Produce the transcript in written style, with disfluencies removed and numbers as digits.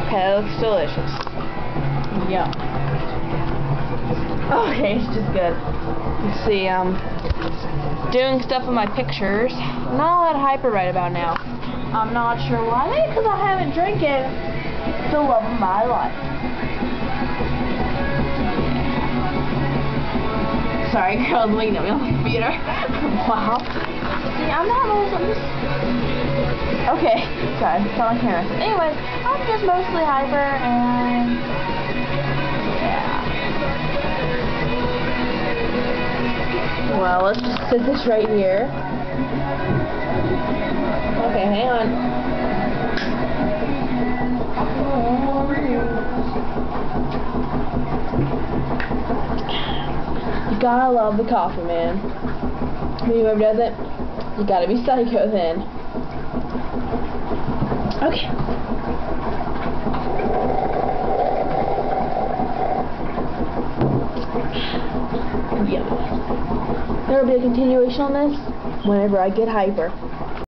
Okay, that looks delicious. Yum. Okay, it's just good. Let's see, doing stuff with my pictures. Not that hyper right about now. I'm not sure why. Maybe because I haven't drank it. The love of my life. Sorry, girls looking at me on the computer. Wow. See, I'm not always. Okay, sorry, it's on camera. Anyways, I'm just mostly hyper and yeah. Well, let's just sit this right here. Okay, hang on. You gotta love the coffee, man. Whoever does it, you gotta be psycho then. Okay. Yeah. There will be a continuation on this whenever I get hyper.